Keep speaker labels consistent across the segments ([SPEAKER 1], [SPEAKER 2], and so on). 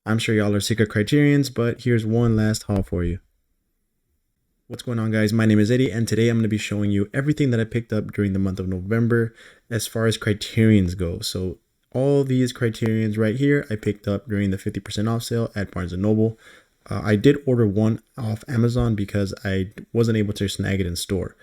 [SPEAKER 1] I'm sure y'all are sick of Criterions, but here's one last haul for you. What's going on, guys? My name is Eddie, and today I'm going to be showing you everything that I picked up during the month of November as far as Criterions go. So all these Criterions right here, I picked up during the 50% off sale at Barnes & Noble. I did order one off Amazon because I wasn't able to snag it in store.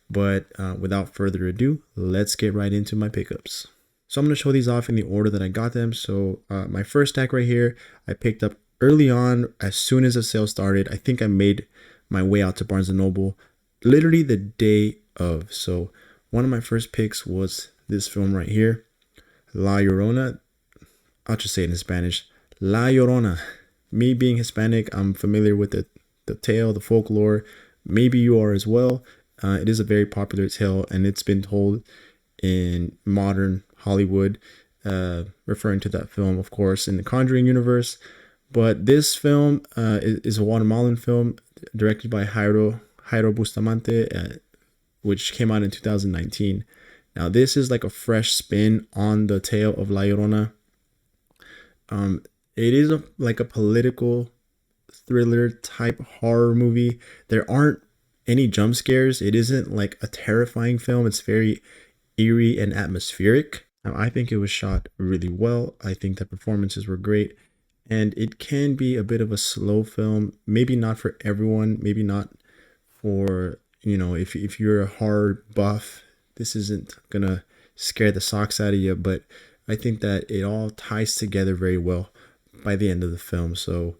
[SPEAKER 1] But without further ado, let's get right into my pickups. So I'm going to show these off in the order that I got them. So my first stack right here, I picked up early on as soon as the sale started. I think I made my way out to Barnes & Noble literally the day of. So one of my first picks was this film right here, La Llorona. I'll just say it in Spanish, La Llorona. Me being Hispanic, I'm familiar with the tale, the folklore. Maybe you are as well. It is a very popular tale, and it's been told in modern Hollywood, referring to that film, of course, in the Conjuring universe. But this film is a Guatemalan film directed by Jairo Bustamante, which came out in 2019. Now, this is like a fresh spin on the tale of La Llorona. It is like a political thriller type horror movie. There aren't any jump scares. It isn't like a terrifying film. It's very eerie and atmospheric. Now, I think it was shot really well. I think the performances were great, and it can be a bit of a slow film. Maybe not for everyone. Maybe not for, if you're a horror buff, this isn't gonna scare the socks out of you. But I think that it all ties together very well by the end of the film. So,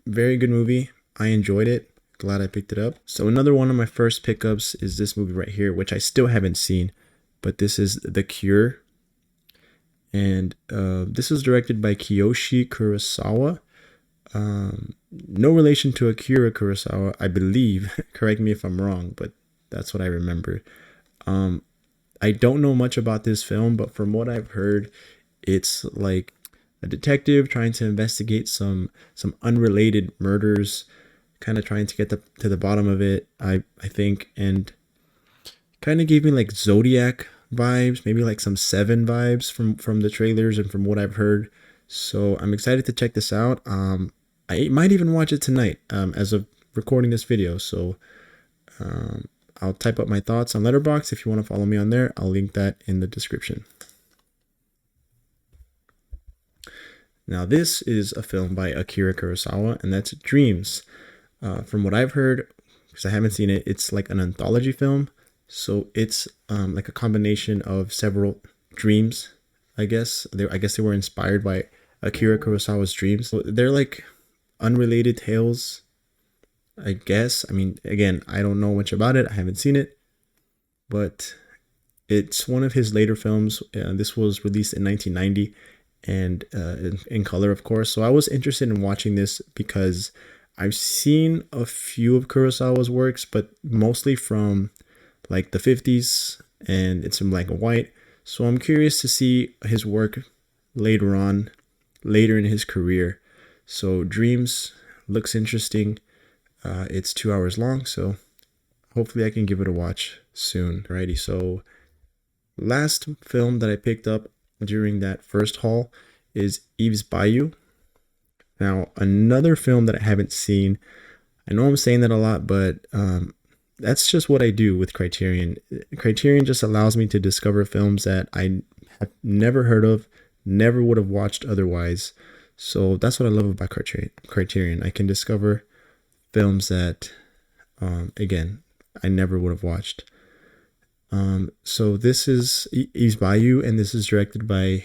[SPEAKER 1] very good movie. I enjoyed it. Glad I picked it up. So another one of my first pickups is this movie right here, which I still haven't seen, but this is The Cure. And this was directed by Kiyoshi Kurosawa. No relation to Akira Kurosawa, I believe. Correct me if I'm wrong, but that's what I remember. I don't know much about this film, but from what I've heard, it's like a detective trying to investigate some unrelated murders, kind of trying to get to the bottom of it, I think, and kind of gave me like Zodiac vibes, maybe like some Seven vibes from the trailers and from what I've heard. So I'm excited to check this out. I might even watch it tonight as of recording this video. So I'll type up my thoughts on Letterboxd. If you want to follow me on there, I'll link that in the description. Now, this is a film by Akira Kurosawa, and that's Dreams. From what I've heard, because I haven't seen it, it's like an anthology film. So it's like a combination of several dreams, I guess. I guess they were inspired by Akira Kurosawa's dreams. So they're like unrelated tales, I guess. I mean, again, I don't know much about it. I haven't seen it. But it's one of his later films. This was released in 1990 and in color, of course. So I was interested in watching this because I've seen a few of Kurosawa's works, but mostly from like the 50s, and it's in black and white. So I'm curious to see his work later in his career. So Dreams looks interesting. It's 2 hours long, so hopefully I can give it a watch soon. Alrighty, so last film that I picked up during that first haul is Eve's Bayou. Now, another film that I haven't seen. I know I'm saying that a lot, but that's just what I do with Criterion. Criterion just allows me to discover films that I have never heard of, never would have watched otherwise. So that's what I love about Criterion. I can discover films that, again, I never would have watched. So this is Eve's Bayou, and this is directed by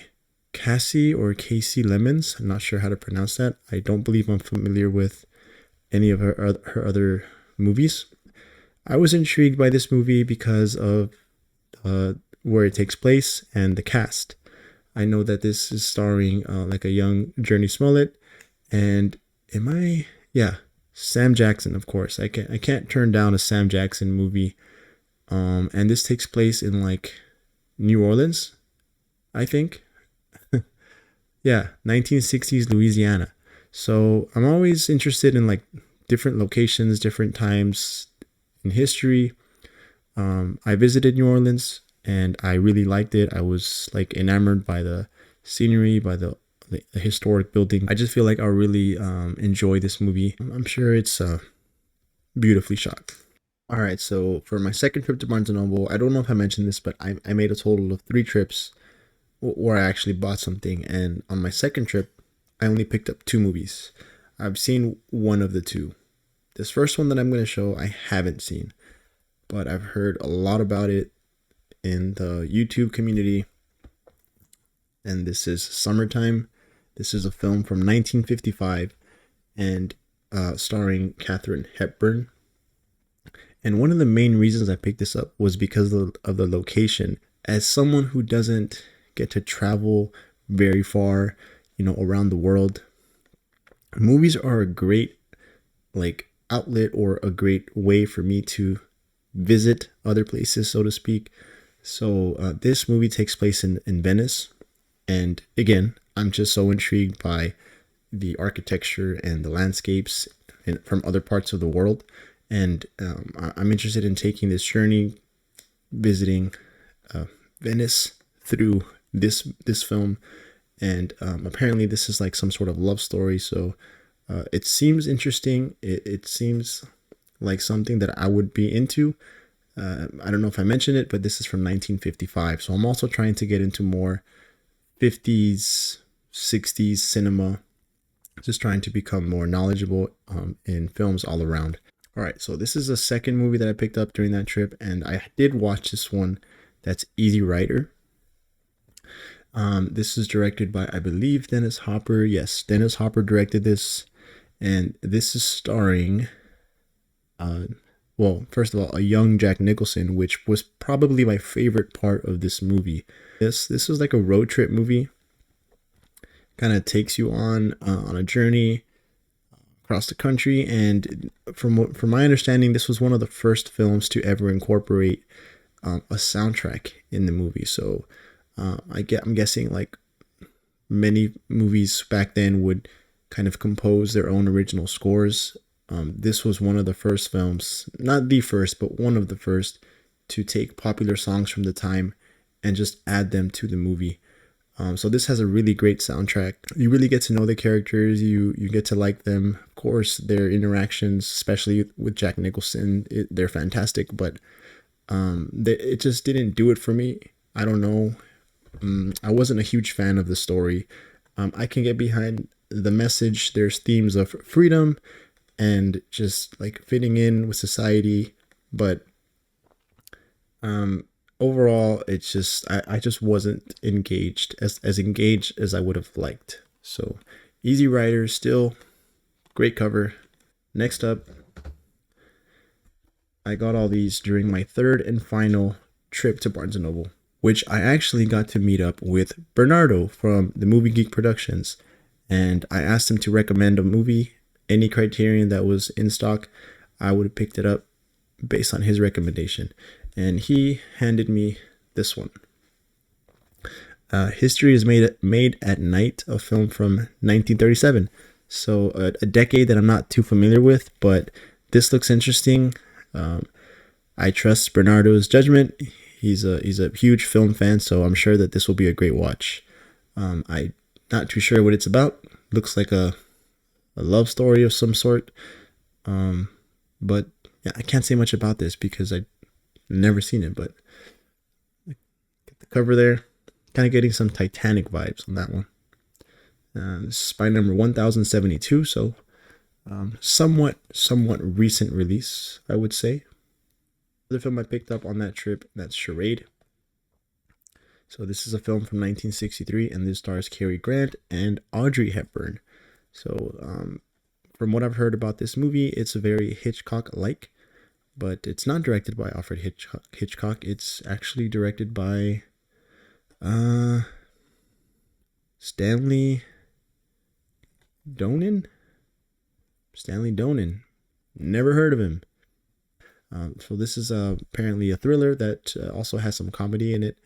[SPEAKER 1] Casey Lemons. I'm not sure how to pronounce that. I don't believe I'm familiar with any of her other movies. I was intrigued by this movie because of where it takes place and the cast. I know that this is starring like a young Journey Smollett, and Sam Jackson, of course. I can't turn down a Sam Jackson movie. And this takes place in like New Orleans, I think. Yeah, 1960s Louisiana. So I'm always interested in like different locations, different times in history. I visited New Orleans and I really liked it. I was like enamored by the scenery, by the a historic building. I just feel like I'll really enjoy this movie. I'm sure it's beautifully shot. All right, so for my second trip to Barnes& and Noble, I don't know if I mentioned this, but I made a total of 3 trips where I actually bought something. And on my second trip, I only picked up 2 movies. I've seen one of the 2. This first one that I'm going to show, I haven't seen, but I've heard a lot about it in the YouTube community. And this is Summertime. This is a film from 1955 and starring Katharine Hepburn. And one of the main reasons I picked this up was because of the location. As someone who doesn't get to travel very far, around the world, movies are a great outlet or a great way for me to visit other places, so to speak. So this movie takes place in Venice. And again, I'm just so intrigued by the architecture and the landscapes from other parts of the world. And I'm interested in taking this journey, visiting Venice through this film. And apparently this is like some sort of love story. So it seems interesting. It seems like something that I would be into. I don't know if I mentioned it, but this is from 1955. So I'm also trying to get into more 50s, 60s cinema. Just trying to become more knowledgeable in films all around. All right, so this is the second movie that I picked up during that trip, and I did watch this one. That's Easy Rider. This is directed by, I believe, Dennis Hopper. Yes, Dennis Hopper directed this, and this is starring, first of all, a young Jack Nicholson, which was probably my favorite part of this movie. This was like a road trip movie. Kind of takes you on a journey across the country, and from my understanding, this was one of the first films to ever incorporate a soundtrack in the movie. So I'm guessing like many movies back then would kind of compose their own original scores. This was one of the first films, not the first, but one of the first to take popular songs from the time and just add them to the movie. So this has a really great soundtrack. You really get to know the characters. You get to like them. Of course, their interactions, especially with Jack Nicholson, they're fantastic. But it just didn't do it for me. I don't know. I wasn't a huge fan of the story. I can get behind the message. There's themes of freedom and just like fitting in with society. But overall, it's just I just wasn't engaged as engaged as I would have liked. So Easy Rider, still great cover. Next up, I got all these during my third and final trip to Barnes & Noble, which I actually got to meet up with Bernardo from the Movie Geek Productions. And I asked him to recommend a movie, any Criterion that was in stock. I would have picked it up based on his recommendation. And he handed me this one. History is Made at Night, a film from 1937. So a decade that I'm not too familiar with, but this looks interesting. I trust Bernardo's judgment. He's a huge film fan, so I'm sure that this will be a great watch. I'm not too sure what it's about. Looks like a love story of some sort. But yeah, I can't say much about this because I've never seen it, but get the cover there. Kind of getting some Titanic vibes on that one. This is by number 1072, so somewhat recent release, I would say. The film I picked up on that trip, that's Charade. So this is a film from 1963, and this stars Cary Grant and Audrey Hepburn. So from what I've heard about this movie, it's a very Hitchcock-like, but it's not directed by Alfred Hitchcock. It's actually directed by Stanley Donen. Never heard of him. So this is apparently a thriller that also has some comedy in it.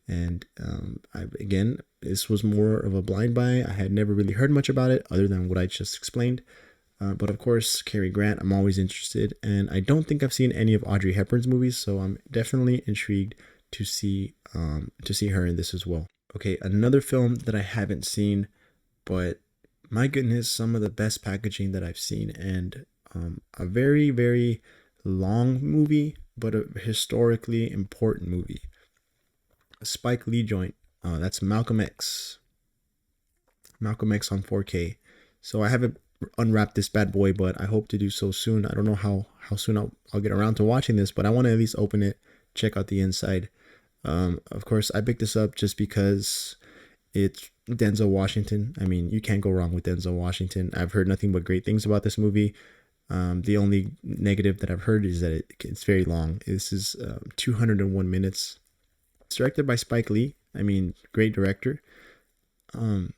[SPEAKER 1] And again, this was more of a blind buy. I had never really heard much about it other than what I just explained. But of course, Cary Grant, I'm always interested. And I don't think I've seen any of Audrey Hepburn's movies, so I'm definitely intrigued to see her in this as well. Okay, another film that I haven't seen, but my goodness, some of the best packaging that I've seen, and a very, very long movie, but a historically important movie. A Spike Lee joint. That's Malcolm X. Malcolm X on 4K. So I haven't unwrapped this bad boy, but I hope to do so soon. I don't know how soon I'll get around to watching this, but I want to at least open it, check out the inside. Of course, I picked this up just because it's Denzel Washington. I mean, you can't go wrong with Denzel Washington. I've heard nothing but great things about this movie. The only negative that I've heard is that it's very long. This is 201 minutes. It's directed by Spike Lee. I mean, great director. Um,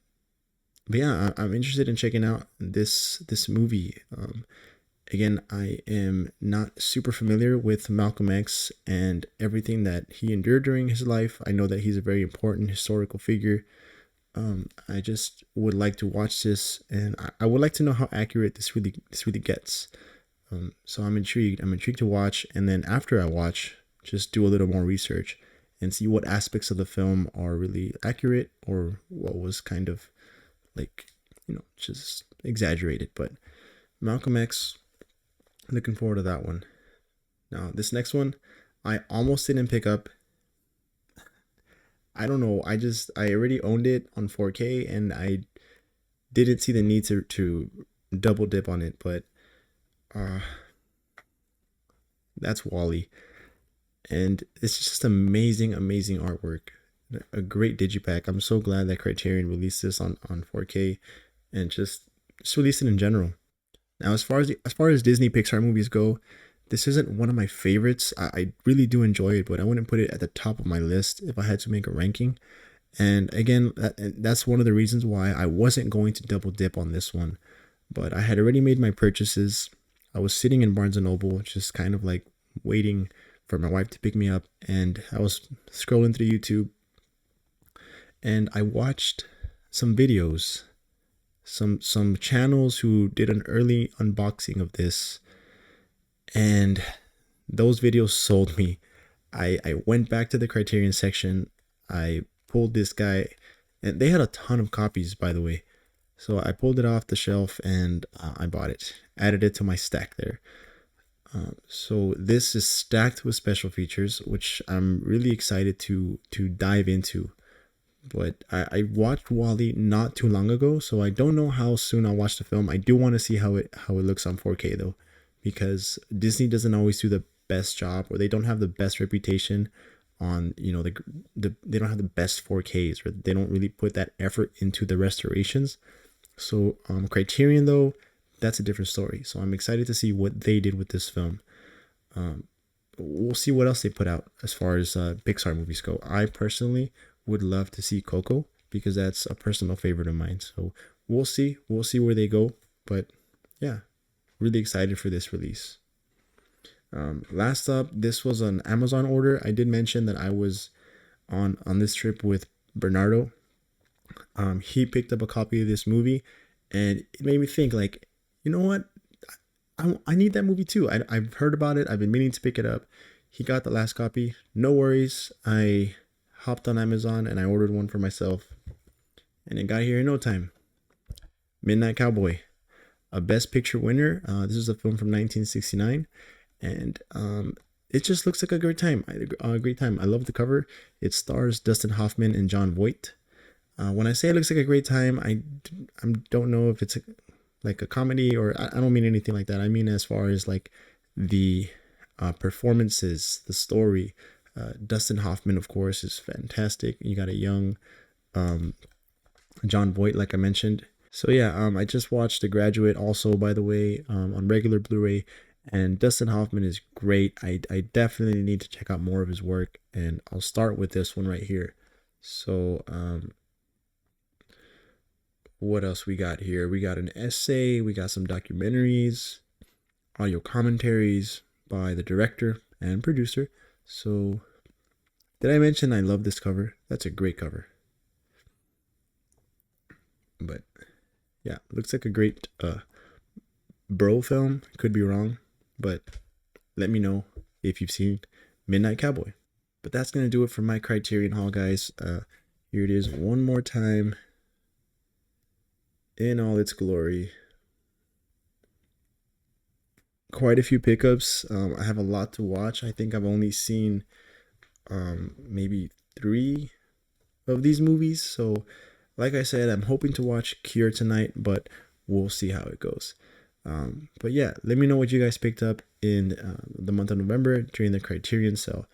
[SPEAKER 1] but yeah, I'm interested in checking out this movie. Again, I am not super familiar with Malcolm X and everything that he endured during his life. I know that he's a very important historical figure. I just would like to watch this, and I would like to know how accurate this really gets. So I'm intrigued. I'm intrigued to watch, and then after I watch, just do a little more research and see what aspects of the film are really accurate or what was kind of like, just exaggerated. But Malcolm X, looking forward to that one. Now, this next one, I almost didn't pick up. I don't know. I already owned it on 4K, and I didn't see the need to double dip on it. But uh, that's Wally, and it's just amazing, amazing artwork. A great digipack. I'm so glad that Criterion released this on 4K, and just released it in general. Now, as far as Disney Pixar movies go, this isn't one of my favorites. I really do enjoy it, but I wouldn't put it at the top of my list if I had to make a ranking. And again, that's one of the reasons why I wasn't going to double dip on this one. But I had already made my purchases. I was sitting in Barnes and Noble, just kind of like waiting for my wife to pick me up, and I was scrolling through YouTube, and I watched some videos, some channels who did an early unboxing of this, and those videos sold me. I went back to the Criterion section. I pulled this guy, and they had a ton of copies, by the way. So I pulled it off the shelf, and I bought it, added it to my stack there. So this is stacked with special features, which I'm really excited to dive into. But I watched Wally not too long ago, so I don't know how soon I'll watch the film. I do want to see how it looks on 4K though, because Disney doesn't always do the best job, or they don't have the best reputation on, they don't have the best 4Ks, or they don't really put that effort into the restorations. So Criterion though, that's a different story. So I'm excited to see what they did with this film. We'll see what else they put out as far as Pixar movies go. I personally would love to see Coco, because that's a personal favorite of mine. So we'll see. We'll see where they go. But yeah, really excited for this release. Last up, this was an Amazon order. I did mention that I was on this trip with Bernardo. He picked up a copy of this movie, and it made me think, like, you know what? I need that movie too. I've heard about it. I've been meaning to pick it up. He got the last copy. No worries. I hopped on Amazon and I ordered one for myself, and it got here in no time. Midnight Cowboy, a Best Picture winner. This is a film from 1969, and it just looks like a great time. A great time. I love the cover. It stars Dustin Hoffman and Jon Voight. When I say it looks like a great time, I don't know if it's like a comedy, or I don't mean anything like that. I mean as far as like the performances, the story. Dustin Hoffman, of course, is fantastic. You got a young Jon Voight, like I mentioned. So yeah, I just watched The Graduate also, by the way, on regular Blu-ray, and Dustin Hoffman is great. I definitely need to check out more of his work, and I'll start with this one right here. So what else we got here? We got an essay, we got some documentaries, audio commentaries by the director and producer. So did I mention I love this cover? That's a great cover. But yeah, looks like a great bro film. Could be wrong, but let me know if you've seen Midnight Cowboy. But that's gonna do it for my Criterion haul, guys. Here it is one more time. in all its glory. Quite a few pickups. I have a lot to watch. I think I've only seen maybe 3 of these movies. So, like I said, I'm hoping to watch Cure tonight, but we'll see how it goes. But yeah, let me know what you guys picked up in the month of November during the Criterion sale.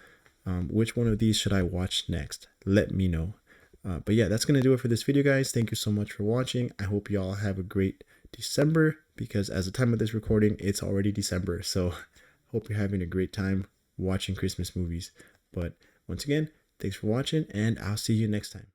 [SPEAKER 1] Which one of these should I watch next? Let me know. But yeah, that's going to do it for this video, guys. Thank you so much for watching. I hope you all have a great December, because as the time of this recording, it's already December. So hope you're having a great time watching Christmas movies. But once again, thanks for watching, and I'll see you next time.